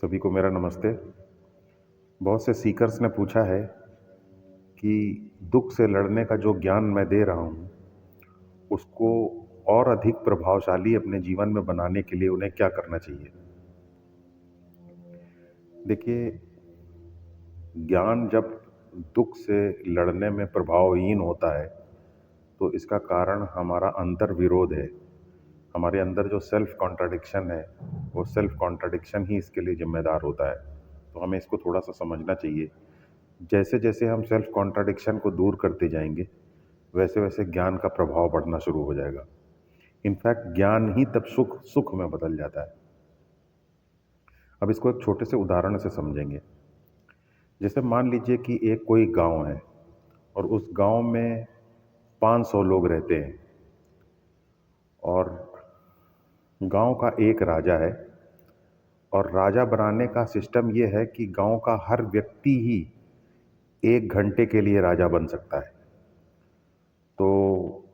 सभी को मेरा नमस्ते। बहुत से सीकर्स ने पूछा है कि दुख से लड़ने का जो ज्ञान मैं दे रहा हूँ, उसको और अधिक प्रभावशाली अपने जीवन में बनाने के लिए उन्हें क्या करना चाहिए? देखिए, ज्ञान जब दुख से लड़ने में प्रभावहीन होता है, तो इसका कारण हमारा अंतर्विरोध है। हमारे अंदर जो सेल्फ कॉन्ट्राडिक्शन है, वो सेल्फ कॉन्ट्राडिक्शन ही इसके लिए ज़िम्मेदार होता है। तो हमें इसको थोड़ा-सा समझना चाहिए। जैसे-जैसे हम सेल्फ कॉन्ट्राडिक्शन को दूर करते जाएँगे, वैसे-वैसे ज्ञान का प्रभाव बढ़ना शुरू हो जाएगा। इनफैक्ट ज्ञान ही तब सुख सुख में बदल जाता है। अब इसको एक छोटे से उदाहरण से समझेंगे। जैसे मान लीजिए कि एक कोई गाँव है और उस गाँव में 500 लोग रहते हैं और गाँव का एक राजा है और राजा बनाने का सिस्टम ये है कि गाँव का हर व्यक्ति ही 1 घंटे के लिए राजा बन सकता है। तो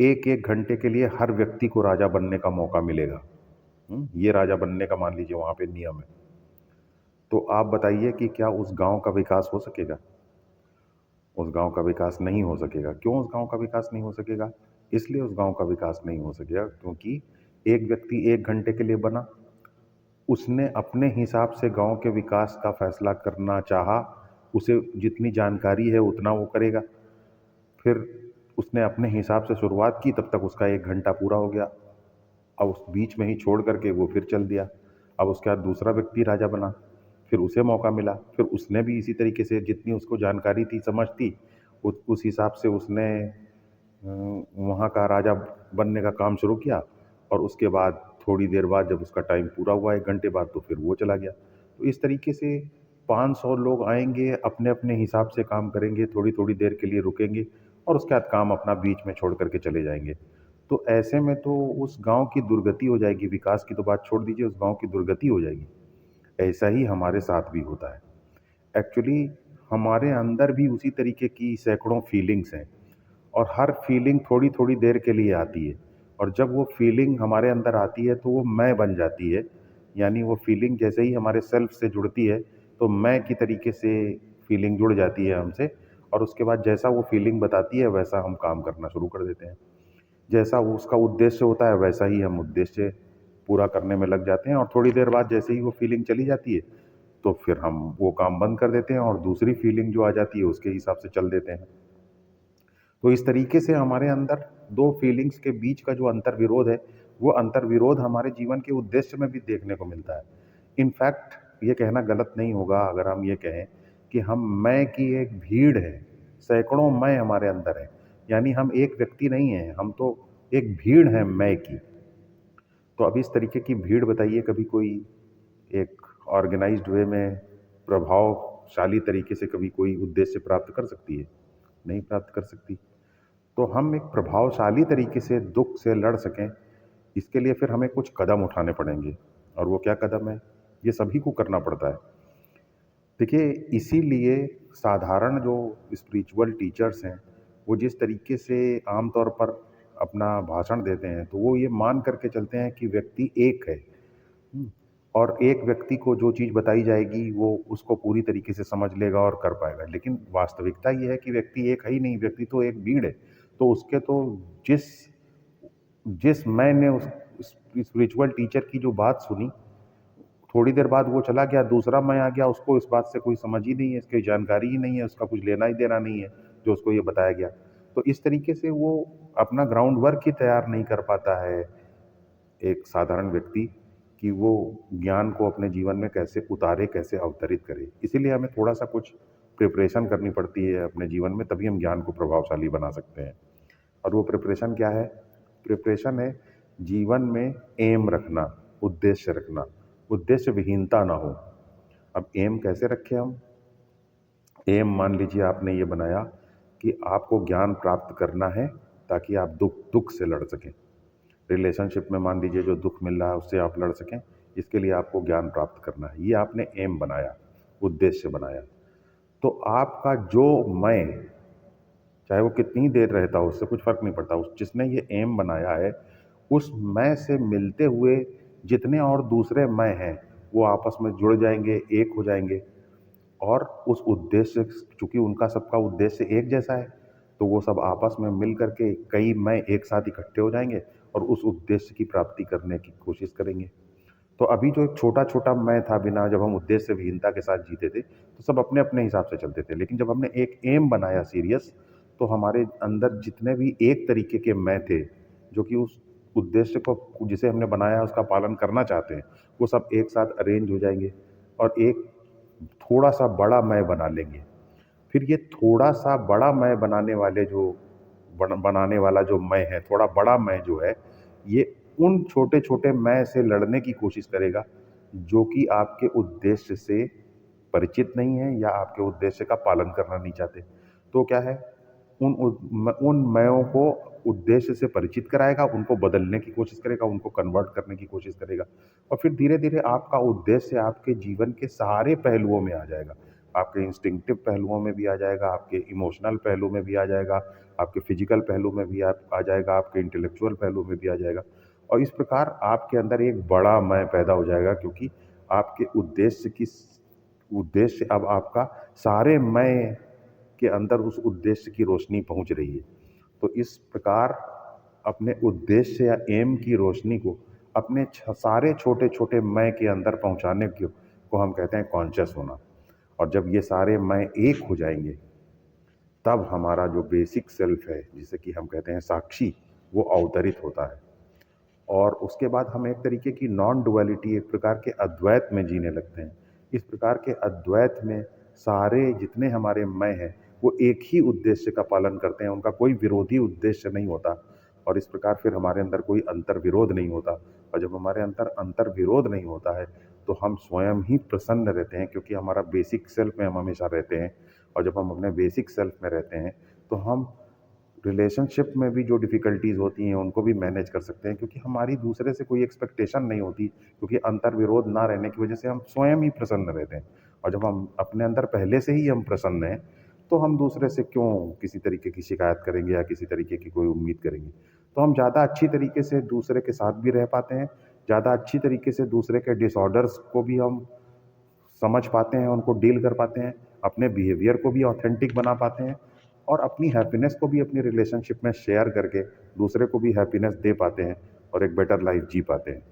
1-1 घंटे के लिए हर व्यक्ति को राजा बनने का मौका मिलेगा। ये राजा बनने का मान लीजिए वहाँ पे नियम है। तो आप बताइए कि क्या उस गाँव का विकास हो सकेगा? उस गाँव का विकास नहीं हो सकेगा। क्यों उस गाँव का विकास नहीं हो सकेगा? इसलिए उस गाँव का विकास नहीं हो सकेगा क्योंकि एक व्यक्ति 1 घंटे के लिए बना, उसने अपने हिसाब से गाँव के विकास का फैसला करना चाहा, उसे जितनी जानकारी है उतना वो करेगा। फिर उसने अपने हिसाब से शुरुआत की, तब तक उसका 1 घंटा पूरा हो गया। अब उस बीच में ही छोड़ करके वो फिर चल दिया। अब उसके बाद दूसरा व्यक्ति राजा बना, फिर उसे मौका मिला, फिर उसने भी इसी तरीके से जितनी उसको जानकारी थी, समझ थी, उस हिसाब से उसने वहाँ का राजा बनने का काम शुरू किया और उसके बाद थोड़ी देर बाद जब उसका टाइम पूरा हुआ 1 घंटे बाद, तो फिर वो चला गया। तो इस तरीके से 500 लोग आएँगे, अपने-अपने हिसाब से काम करेंगे, थोड़ी-थोड़ी देर के लिए रुकेंगे और उसके बाद काम अपना बीच में छोड़ कर के चले जाएँगे। तो ऐसे में तो उस गाँव की दुर्गति हो जाएगी, विकास की तो बात छोड़ दीजिए, उस गाँव की दुर्गति हो जाएगी। ऐसा ही हमारे साथ भी होता है। एक्चुअली हमारे अंदर भी उसी तरीके की सैकड़ों फीलिंग्स हैं और हर फीलिंग थोड़ी-थोड़ी देर के लिए आती है और जब वो फीलिंग हमारे अंदर आती है, तो वो मैं बन जाती है। यानी वो फीलिंग जैसे ही हमारे सेल्फ से जुड़ती है, तो मैं की तरीके से फीलिंग जुड़ जाती है हमसे और उसके बाद जैसा वो फीलिंग बताती है, वैसा हम काम करना शुरू कर देते हैं। जैसा वो उसका उद्देश्य होता है, वैसा ही हम उद्देश्य पूरा करने में लग जाते हैं और थोड़ी देर बाद जैसे ही वो फीलिंग चली जाती है, तो फिर हम वो काम बंद कर देते हैं और दूसरी फीलिंग जो आ जाती है, उसके हिसाब से चल देते हैं। तो इस तरीके से हमारे अंदर 2 फीलिंग्स के बीच का जो अंतर्विरोध है, वो अंतर्विरोध हमारे जीवन के उद्देश्य में भी देखने को मिलता है। इनफैक्ट ये कहना गलत नहीं होगा अगर हम ये कहें कि हम मैं की एक भीड़ है, सैकड़ों मैं हमारे अंदर हैं। यानी हम एक व्यक्ति नहीं हैं, हम तो एक भीड़ है मैं की। तो अब इस तरीके की भीड़ बताइए कभी कोई एक ऑर्गेनाइज़्ड वे में प्रभावशाली तरीके से कभी कोई उद्देश्य प्राप्त कर सकती है? नहीं प्राप्त कर सकती। तो हम एक प्रभावशाली तरीके से दुःख से लड़ सकें, इसके लिए फिर हमें कुछ कदम उठाने पड़ेंगे और वो क्या कदम है? ये सभी को करना पड़ता है। देखिए, इसीलिए साधारण जो स्पिरिचुअल टीचर्स हैं, वो जिस तरीके से आम तौर पर अपना भाषण देते हैं, तो वो ये मान करके चलते हैं कि व्यक्ति एक है। हुँ, और एक व्यक्ति को जो चीज़ बताई जाएगी, वो उसको पूरी तरीके से समझ लेगा और कर पाएगा। लेकिन वास्तविकता ये है कि व्यक्ति एक है ही नहीं, व्यक्ति तो एक भीड़ है। तो उसके तो जिस जिस मैंने उस स्पिरिचुअल टीचर की जो बात सुनी, थोड़ी देर बाद वो चला गया, दूसरा मैं आ गया, उसको इस बात से कोई समझ ही नहीं है, इसकी जानकारी ही नहीं है, उसका कुछ लेना ही देना नहीं है, जो उसको ये बताया गया। तो इस तरीके से वो अपना ग्राउंड वर्क ही तैयार नहीं कर पाता है, एक साधारण व्यक्ति, कि वो ज्ञान को अपने जीवन में कैसे उतारे, कैसे अवतरित करे। इसीलिए हमें थोड़ा-सा कुछ प्रिपरेशन करनी पड़ती है अपने जीवन में, तभी हम ज्ञान को प्रभावशाली बना सकते हैं। और वो प्रिपरेशन क्या है? प्रिपरेशन है जीवन में एम रखना, उद्देश्य रखना, उद्देश्य विहीनता ना हो। अब एम कैसे रखें हम? एम मान लीजिए आपने ये बनाया कि आपको ज्ञान प्राप्त करना है ताकि आप दुःख दुःख से लड़ सकें। रिलेशनशिप में मान लीजिए जो दुःख मिल रहा है उससे आप लड़ सकें, इसके लिए आपको ज्ञान प्राप्त करना है। ये आपने एम बनाया, उद्देश्य बनाया। तो आपका जो मैं, चाहे वो कितनी देर रहता हो, उससे कुछ फ़र्क नहीं पड़ता। उस जिसने ये एम बनाया है, उस मैं से मिलते हुए जितने और दूसरे मैं हैं, वो आपस में जुड़ जाएंगे, एक हो जाएंगे और उस उद्देश्य, चूंकि उनका सबका उद्देश्य एक जैसा है, तो वो सब आपस में मिल करके कई मैं एक साथ इकट्ठे हो जाएंगे और उस उद्देश्य की प्राप्ति करने की कोशिश करेंगे। तो अभी जो एक छोटा छोटा मैं था, बिना जब हम उद्देश्य विहीनता के साथ जीते थे, तो सब अपने अपने हिसाब से चलते थे। लेकिन जब हमने एक एम बनाया सीरियस, तो हमारे अंदर जितने भी एक तरीके के मैं थे, जो कि उस उद्देश्य को जिसे हमने बनाया उसका पालन करना चाहते हैं, वो सब एक साथ अरेंज हो जाएंगे और एक थोड़ा सा बड़ा मैं बना लेंगे। फिर ये थोड़ा सा बड़ा मैं बनाने वाला जो मैं है, थोड़ा बड़ा मैं जो है, ये उन छोटे छोटे मैं से लड़ने की कोशिश करेगा जो कि आपके उद्देश्य से परिचित नहीं है या आपके उद्देश्य का पालन करना नहीं चाहते। तो क्या है, उन मयों को उद्देश्य से परिचित कराएगा, उनको बदलने की कोशिश करेगा, उनको कन्वर्ट करने की कोशिश करेगा और फिर धीरे धीरे आपका उद्देश्य आपके जीवन के सारे पहलुओं में आ जाएगा। आपके इंस्टिंक्टिव पहलुओं में भी आ जाएगा, आपके इमोशनल पहलू में भी आ जाएगा, आपके फिजिकल पहलू में भी आ जाएगा, आपके इंटेलेक्चुअल पहलू में भी आ जाएगा और इस प्रकार आपके अंदर एक बड़ा मैं पैदा हो जाएगा, क्योंकि आपके उद्देश्य अब आपका सारे मैं के अंदर उस उद्देश्य की रोशनी पहुंच रही है। तो इस प्रकार अपने उद्देश्य या एम की रोशनी को अपने सारे छोटे छोटे मैं के अंदर पहुंचाने को हम कहते हैं कॉन्शियस होना। और जब ये सारे मैं एक हो जाएंगे, तब हमारा जो बेसिक सेल्फ है, जिसे कि हम कहते हैं साक्षी, वो अवतरित होता है और उसके बाद हम एक तरीके की नॉन डुअलिटी, एक प्रकार के अद्वैत में जीने लगते हैं। इस प्रकार के अद्वैत में सारे जितने हमारे मैं हैं, वो एक ही उद्देश्य का पालन करते हैं, उनका कोई विरोधी उद्देश्य नहीं होता और इस प्रकार फिर हमारे अंदर कोई अंतर विरोध नहीं होता। और जब हमारे अंदर अंतर विरोध नहीं होता है, तो हम स्वयं ही प्रसन्न रहते हैं, क्योंकि हमारा बेसिक सेल्फ में हम हमेशा रहते हैं और जब हम अपने बेसिक सेल्फ में रहते हैं, तो हम रिलेशनशिप में भी जो डिफ़िकल्टीज़ होती हैं उनको भी मैनेज कर सकते हैं, क्योंकि हमारी दूसरे से कोई एक्सपेक्टेशन नहीं होती, क्योंकि अंतर विरोध ना रहने की वजह से हम स्वयं ही प्रसन्न रहते हैं। और जब हम अपने अंदर पहले से ही हम प्रसन्न हैं, तो हम दूसरे से क्यों किसी तरीके की शिकायत करेंगे या किसी तरीके की कोई उम्मीद करेंगे। तो हम ज़्यादा अच्छी तरीके से दूसरे के साथ भी रह पाते हैं, ज़्यादा अच्छी तरीके से दूसरे के डिसऑर्डर्स को भी हम समझ पाते हैं, उनको डील कर पाते हैं, अपने बिहेवियर को भी ऑथेंटिक बना पाते हैं और अपनी हैप्पीनेस को भी अपनी रिलेशनशिप में शेयर करके दूसरे को भी हैप्पीनेस दे पाते हैं और एक बेटर लाइफ जी पाते हैं।